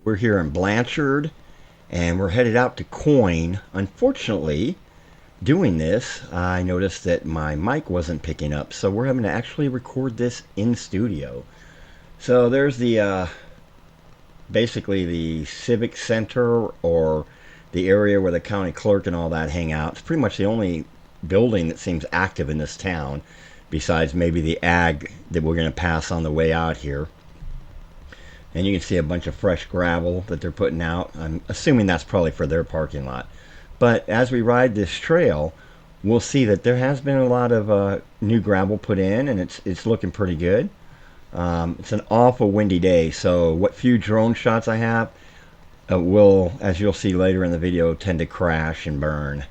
We're here in Blanchard, and we're headed out to Coin. Unfortunately, doing this, I noticed that my mic wasn't picking up, so we're having to actually record this in studio. So there's the basically the civic center, or the area where the county clerk and all that hang out. It's pretty much the only building that seems active in this town, besides maybe the ag that we're going to pass on the way out here. And you can see a bunch of fresh gravel that they're putting out. I'm assuming that's probably for their parking lot. But as we ride this trail, we'll see that there has been a lot of new gravel put in, and it's looking pretty good. It's an awful windy day, so what few drone shots I have will, as you'll see later in the video, tend to crash and burn.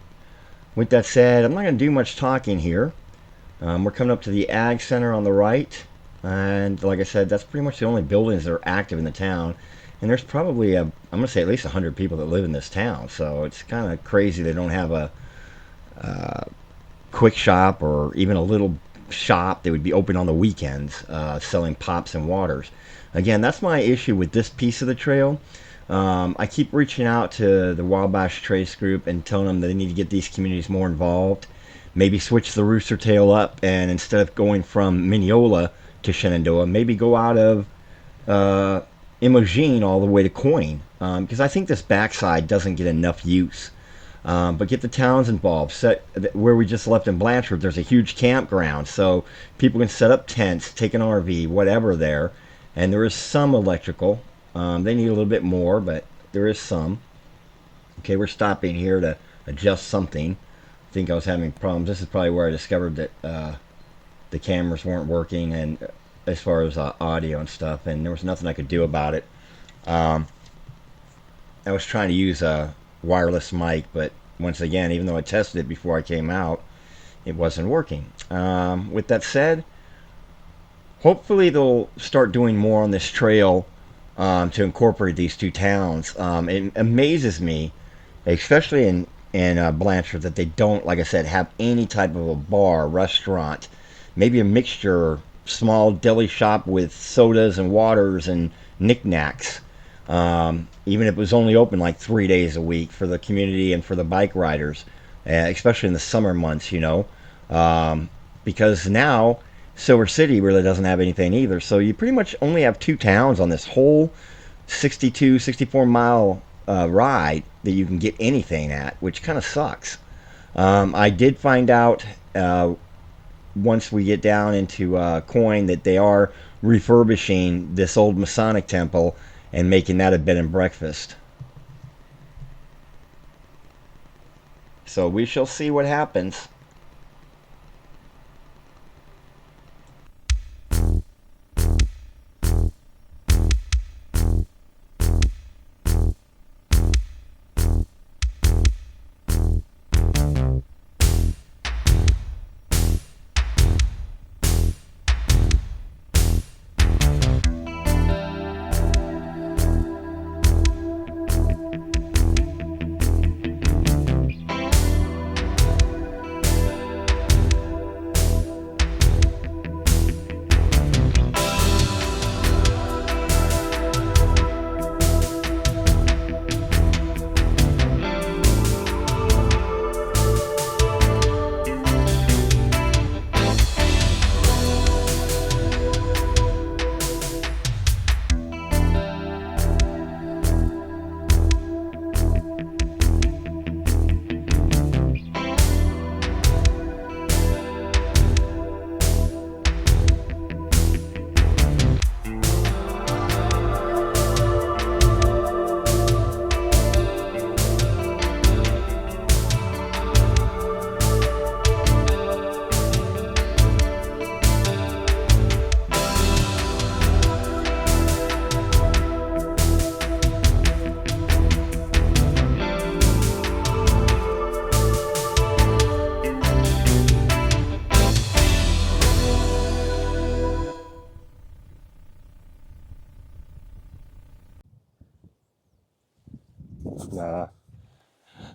With that said, I'm not going to do much talking here. We're coming up to the Ag Center on the right. And like I said, that's pretty much the only buildings that are active in the town. And there's probably, I'm going to say at least 100 people that live in this town. So it's kind of crazy they don't have a quick shop or even a little shop that would be open on the weekends selling pops and waters. Again, that's my issue with this piece of the trail. I keep reaching out to the Wabash Trace Group and telling them that they need to get these communities more involved. Maybe switch the rooster tail up, and instead of going from Mineola to Shenandoah, maybe go out of Imogene all the way to Coin, because I think this backside doesn't get enough use. But get the towns involved. Where we just left in Blanchard, there's a huge campground, so people can set up tents, take an RV, whatever there, and there is some electrical. They need a little bit more, but there is some. Okay, we're stopping here to adjust something. I think I was having problems. This is probably where I discovered that the cameras weren't working, and as far as audio and stuff, and there was nothing I could do about it. I was trying to use a wireless mic, but once again, even though I tested it before I came out, it wasn't working. With that said, hopefully they'll start doing more on this trail to incorporate these two towns. It amazes me, especially in Blanchard, that they don't, like I said, have any type of a bar, restaurant, maybe a mixture, small deli shop with sodas and waters and knickknacks. Even if it was only open like 3 days a week for the community and for the bike riders, especially in the summer months, because now Silver City really doesn't have anything either. So you pretty much only have two towns on this whole 62, 64 mile ride that you can get anything at, which kind of sucks. I did find out once we get down into Coin that they are refurbishing this old Masonic temple and making that a bed and breakfast. So we shall see what happens.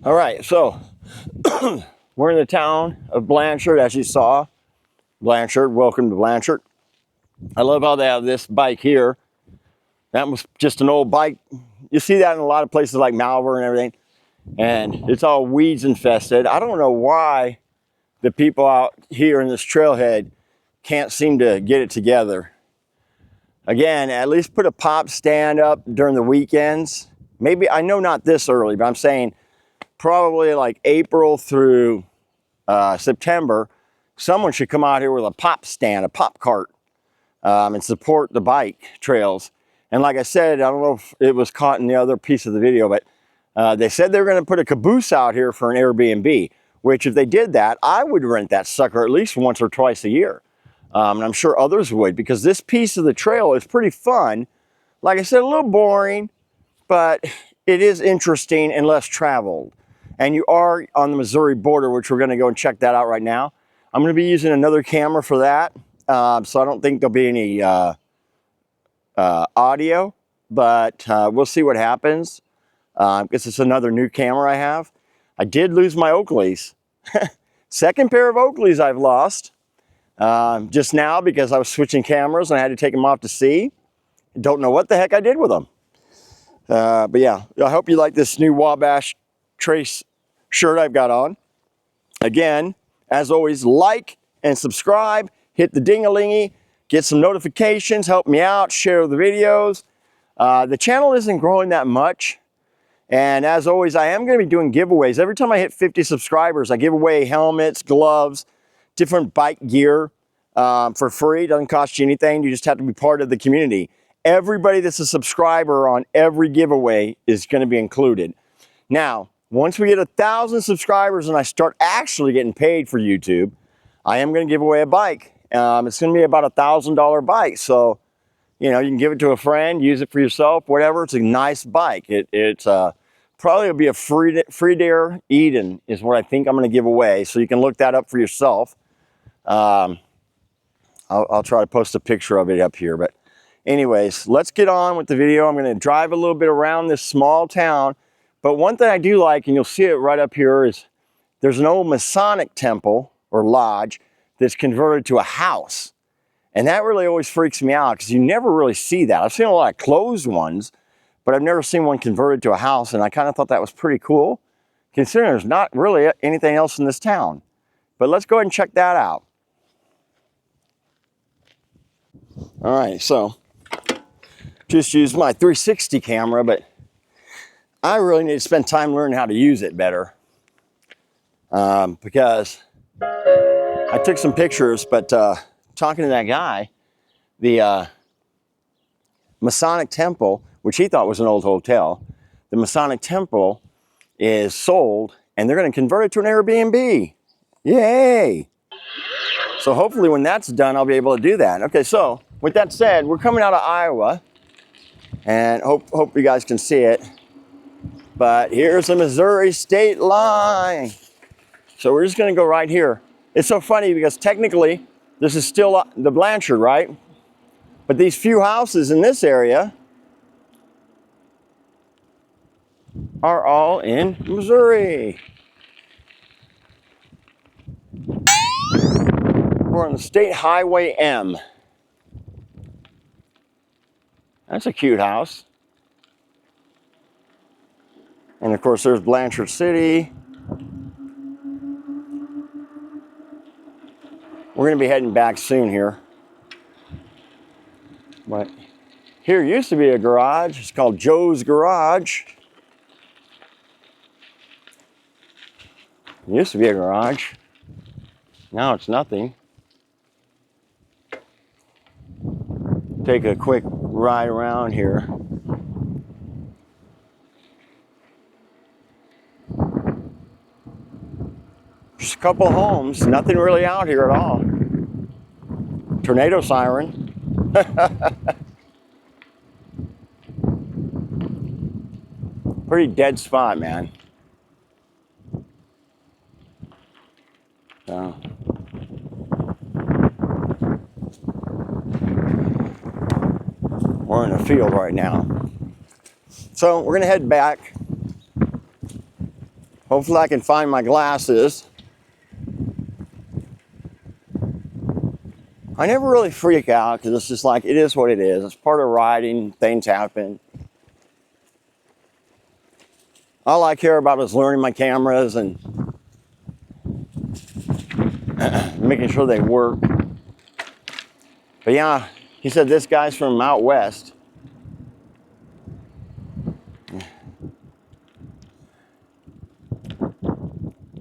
All right, so we're in the town of Blanchard, as you saw. Blanchard, welcome to Blanchard. I love how they have this bike here. That was just an old bike, you see that in a lot of places like Malvern and everything, and it's all weeds infested. I don't know why the people out here in this trailhead can't seem to get it together. Again, at least put a pop stand up during the weekends. Maybe, I know not this early, but I'm saying probably like April through September, someone should come out here with a pop stand, a pop cart, and support the bike trails. And like I said, I don't know if it was caught in the other piece of the video, but they said they were going to put a caboose out here for an Airbnb, which if they did that, I would rent that sucker at least once or twice a year. And I'm sure others would, because this piece of the trail is pretty fun. Like I said, a little boring, but it is interesting and less traveled. And you are on the Missouri border, which we're going to go and check that out right now. I'm going to be using another camera for that, so I don't think there'll be any audio, but we'll see what happens. Because it's another new camera I have. I did lose my Oakleys. Second pair of Oakleys I've lost. Just now because I was switching cameras and I had to take them off to sea. Don't know what the heck I did with them. But yeah, I hope you like this new Wabash Trace shirt I've got on. Again, as always, like and subscribe, hit the ding-a-lingy, get some notifications, help me out, share the videos. The channel isn't growing that much. And as always, I am going to be doing giveaways. Every time I hit 50 subscribers, I give away helmets, gloves, different bike gear for free. It doesn't cost you anything. You just have to be part of the community. Everybody that's a subscriber on every giveaway is going to be included. Now, once we get 1,000 subscribers and I start actually getting paid for YouTube, I am going to give away a bike. It's going to be about a $1,000 bike. So, you know, you can give it to a friend, use it for yourself, whatever. It's a nice bike. It's probably will be a Freedare Eden is what I think I'm going to give away. So you can look that up for yourself. I'll try to post a picture of it up here. But anyways, let's get on with the video. I'm going to drive a little bit around this small town. But one thing I do like, and you'll see it right up here, is there's an old Masonic temple or lodge that's converted to a house. And that really always freaks me out because you never really see that. I've seen a lot of closed ones, but I've never seen one converted to a house. And I kind of thought that was pretty cool, considering there's not really anything else in this town. But let's go ahead and check that out. All right, so just used my 360 camera, but I really need to spend time learning how to use it better. Because I took some pictures, but talking to that guy, the Masonic temple, which he thought was an old hotel, the Masonic temple is sold and they're going to convert it to an Airbnb. Yay! So hopefully when that's done, I'll be able to do that. Okay, so with that said, we're coming out of Iowa and hope you guys can see it. But here's the Missouri state line. So we're just going to go right here. It's so funny because technically this is still the Blanchard, right? But these few houses in this area are all in Missouri. We're on the State Highway M. That's a cute house. And of course there's Blanchard City. We're going to be heading back soon here. But here used to be a garage. It's called Joe's Garage. It used to be a garage. Now it's nothing. Take a quick ride around here. Just a couple homes, nothing really out here at all. Tornado siren. Pretty dead spot, man. So. We're in a field right now. So we're gonna head back. Hopefully I can find my glasses. I never really freak out because it's just like, it is what it is. It's part of riding, things happen. All I care about is learning my cameras and making sure they work. But yeah, he said this guy's from out west.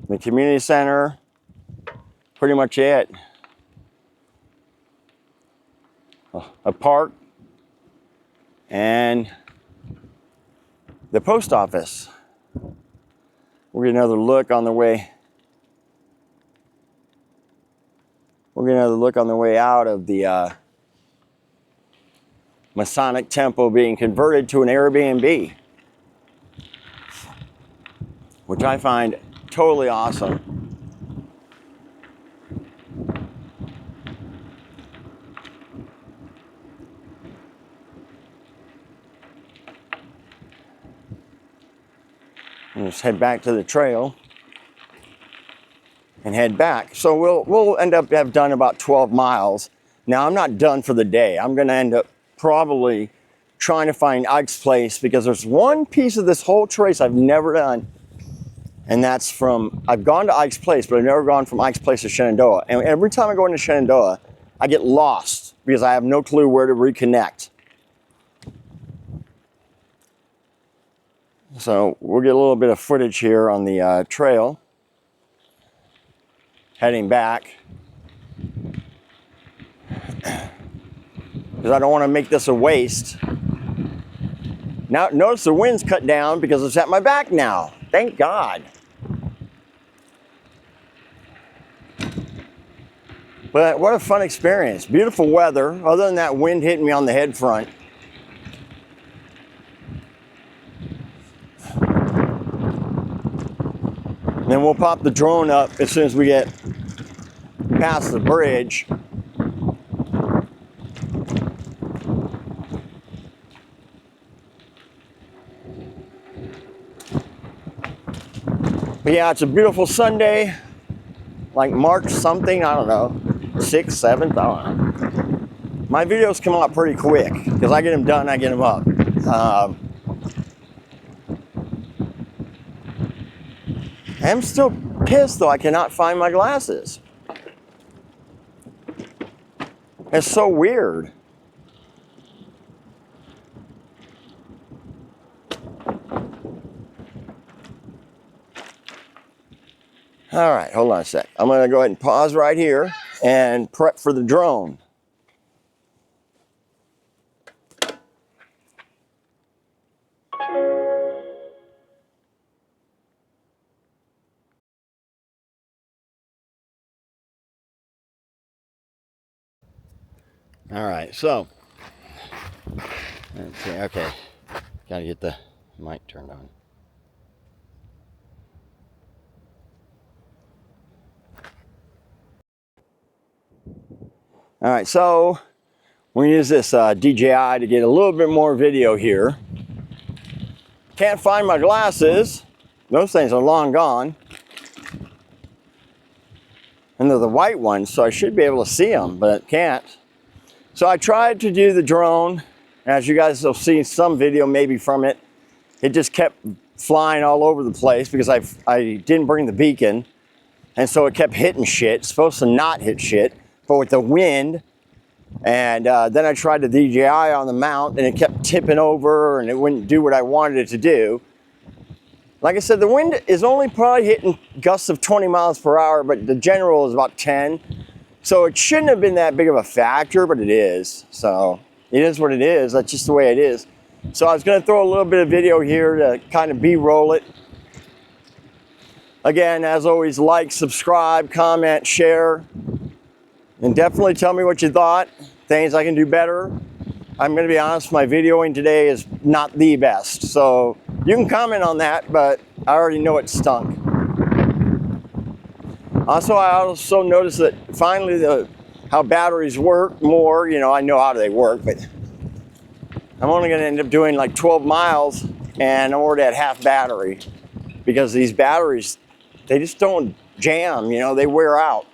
The community center, pretty much it. A park and the post office. We'll get another look on the way. We'll get another look on the way out of the Masonic temple being converted to an Airbnb, which I find totally awesome. Let's head back to the trail and head back. So we'll end up have done about 12 miles. Now I'm not done for the day. I'm going to end up probably trying to find Ike's place, because there's one piece of this whole trace I've never done, and that's I've gone to Ike's place, but I've never gone from Ike's place to Shenandoah. And every time I go into Shenandoah, I get lost because I have no clue where to reconnect. So we'll get a little bit of footage here on the trail, heading back, because I don't want to make this a waste. Now notice the wind's cut down because it's at my back now. Thank God. But what a fun experience. Beautiful weather, other than that wind hitting me on the head front. Then we'll pop the drone up as soon as we get past the bridge. But yeah, it's a beautiful Sunday, like March something, I don't know, 6th, 7th, I don't know. My videos come out pretty quick because I get them done, I get them up. I'm still pissed though, I cannot find my glasses. It's so weird. All right, hold on a sec. I'm gonna go ahead and pause right here and prep for the drone. All right, so, let's see, okay. Gotta get the mic turned on. All right, so we use this DJI to get a little bit more video here. Can't find my glasses. Those things are long gone. And they're the white ones, so I should be able to see them, but I can't. So I tried to do the drone. As you guys will see some video maybe from it. It just kept flying all over the place because I didn't bring the beacon. And so it kept hitting shit. It's supposed to not hit shit, but with the wind. And then I tried the DJI on the mount and it kept tipping over and it wouldn't do what I wanted it to do. Like I said, the wind is only probably hitting gusts of 20 miles per hour, but the general is about 10. So it shouldn't have been that big of a factor, but it is. So it is what it is. That's just the way it is. So I was going to throw a little bit of video here to kind of B-roll it. Again, as always, like, subscribe, comment, share, and definitely tell me what you thought, things I can do better. I'm going to be honest, my videoing today is not the best. So you can comment on that, but I already know it stunk. Also, I also noticed that finally how batteries work more. You know, I know how they work, but I'm only going to end up doing like 12 miles and I'm already at half battery because these batteries, they just don't jam, you know, they wear out.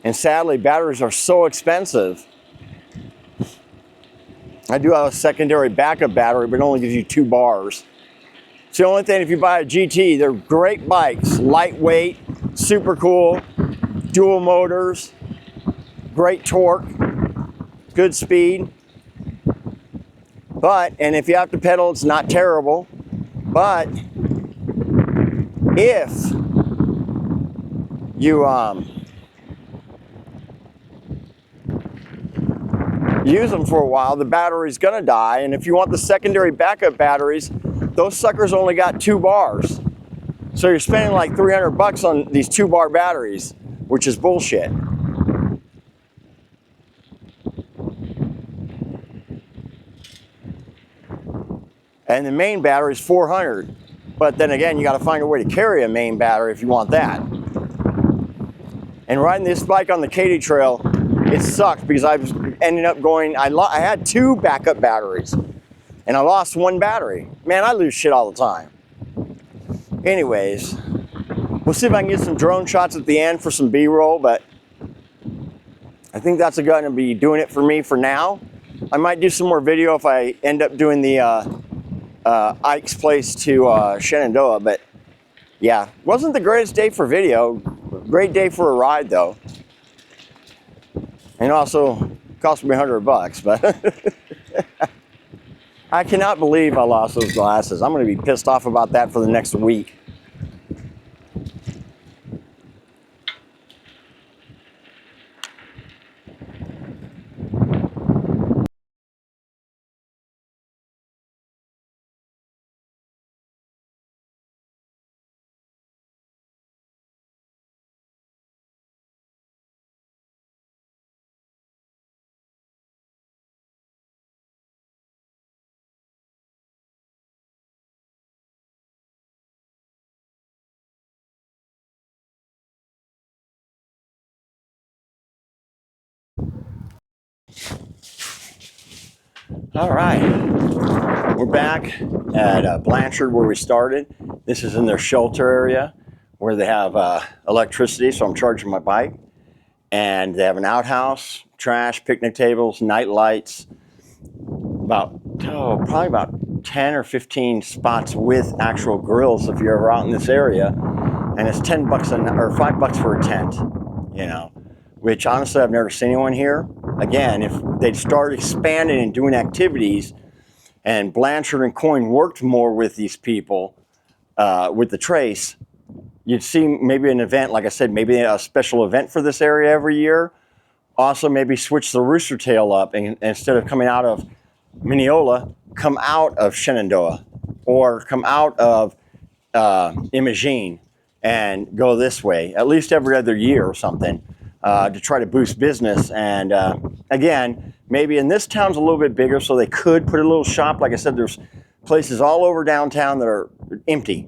And sadly, batteries are so expensive. I do have a secondary backup battery, but it only gives you 2 bars. It's the only thing, if you buy a GT, they're great bikes, lightweight, super cool, dual motors, great torque, good speed. But, and if you have to pedal, it's not terrible. But if you use them for a while, the battery's gonna die. And if you want the secondary backup batteries, those suckers only got 2 bars. So you're spending like 300 bucks on these 2-bar batteries, which is bullshit. And the main battery is 400. But then again, you gotta find a way to carry a main battery if you want that. And riding this bike on the Katy Trail, it sucked because I was ending up going, I had 2 backup batteries and I lost 1 battery. Man, I lose shit all the time. Anyways, we'll see if I can get some drone shots at the end for some B-roll, but I think that's gonna be doing it for me for now. I might do some more video if I end up doing the Ike's place to Shenandoah, but yeah, wasn't the greatest day for video. Great day for a ride though. And also cost me 100 bucks, but I cannot believe I lost those glasses. I'm gonna be pissed off about that for the next week. All right, we're back at Blanchard where we started. This is in their shelter area where they have electricity, so I'm charging my bike. And they have an outhouse, trash, picnic tables, night lights, probably about 10 or 15 spots with actual grills if you're ever out in this area. And it's 10 bucks or $5 for a tent, you know, which honestly I've never seen anyone here. Again, if they'd start expanding and doing activities and Blanchard and Coyne worked more with these people, with the Trace, you'd see maybe an event, like I said, maybe a special event for this area every year. Also maybe switch the Rooster Tail up and instead of coming out of Mineola, come out of Shenandoah or come out of Imogene and go this way, at least every other year or something. To try to boost business. And again, maybe in this town's a little bit bigger, so they could put a little shop. Like I said, there's places all over downtown that are empty.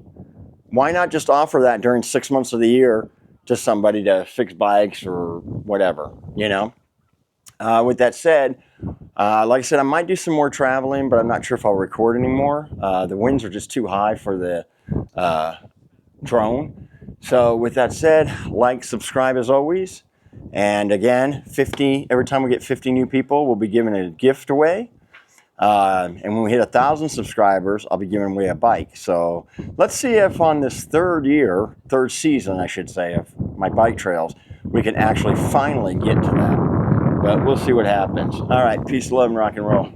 Why not just offer that during 6 months of the year to somebody to fix bikes or whatever, you know? With that said, like I said, I might do some more traveling, but I'm not sure if I'll record anymore. The winds are just too high for the drone. So with that said, like, subscribe as always. And again, every time we get 50 new people, we'll be giving a gift away. And when we hit 1,000 subscribers, I'll be giving away a bike. So let's see if on this third season, I should say, of my bike trails, we can actually finally get to that. But we'll see what happens. All right, peace, love, and rock and roll.